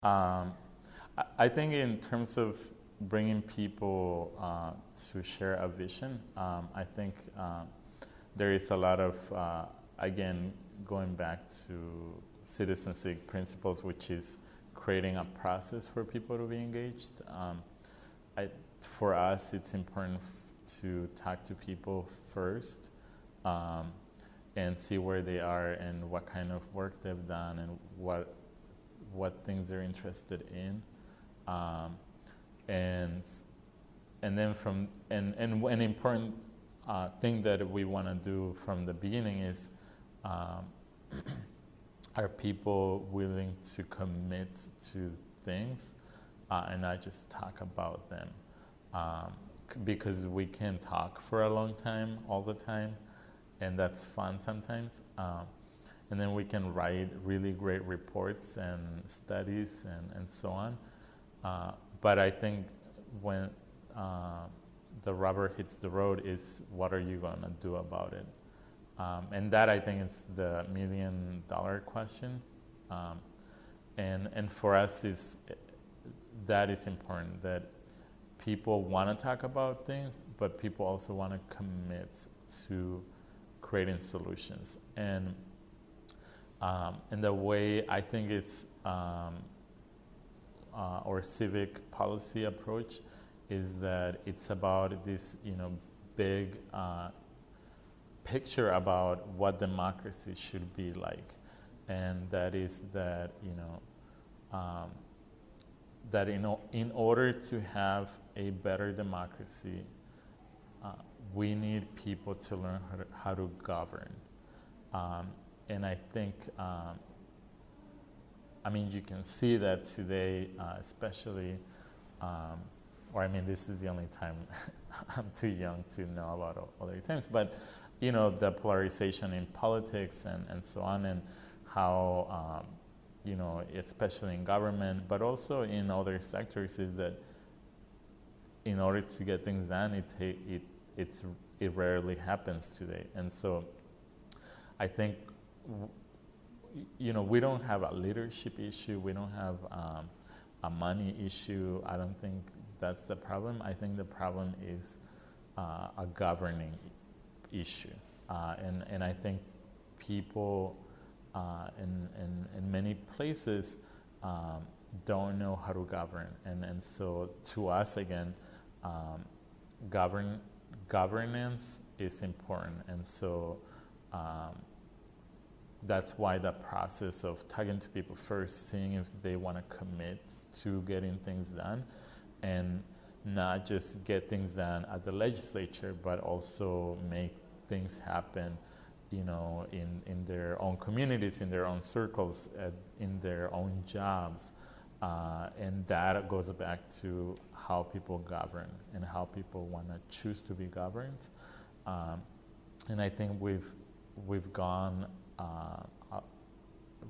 Um, I think in terms of bringing people to share a vision, I think there is a lot of, again, going back to citizenship principles, which is creating a process for people to be engaged. For us, it's important to talk to people first um, and see where they are and what kind of work they've done and what things they're interested in, and then an important thing that we want to do from the beginning is, are people willing to commit to things and not just talk about them? Because we can talk for a long time, all the time, and that's fun sometimes. And then we can write really great reports and studies and so on. But I think when the rubber hits the road is, what are you going to do about it? And that, I think, is the $1,000,000 question. And for us, that is important, that people want to talk about things, but people also want to commit to creating solutions. And the way I think it's our civic policy approach is that it's about this, big picture about what democracy should be like, and that is that that in order to have a better democracy, we need people to learn how to govern. And I think, you can see that today, especially, this is the only time I'm too young to know about other times, but, the polarization in politics and so on, and how, especially in government, but also in other sectors, is that in order to get things done, it rarely happens today. And so I think, we don't have a leadership issue. We don't have a money issue. I don't think that's the problem. I think the problem is a governing issue. And I think people in many places don't know how to govern. And so to us, again, governance is important. And so that's why the process of talking to people first, seeing if they want to commit to getting things done, and not just get things done at the legislature, but also make things happen, in their own communities, in their own circles, in their own jobs. And that goes back to how people govern and how people want to choose to be governed. And I think we've gone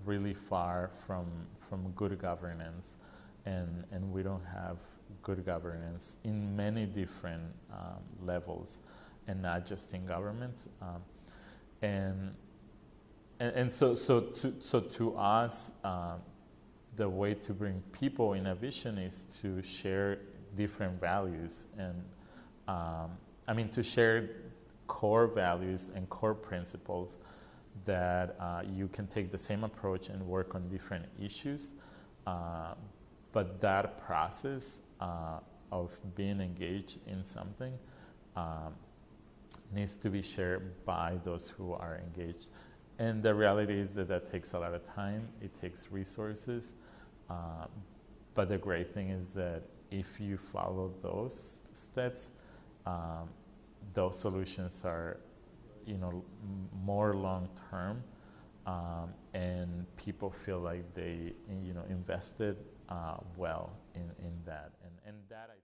really far from good governance, and we don't have good governance in many different levels, and not just in government. And so to us, the way to bring people in a vision is to share different values, and to share core values and core principles that you can take the same approach and work on different issues. But that process of being engaged in something needs to be shared by those who are engaged. And the reality is that takes a lot of time. It takes resources. But the great thing is that if you follow those steps, those solutions are, more long-term, and people feel like they, invested well in that. And that, I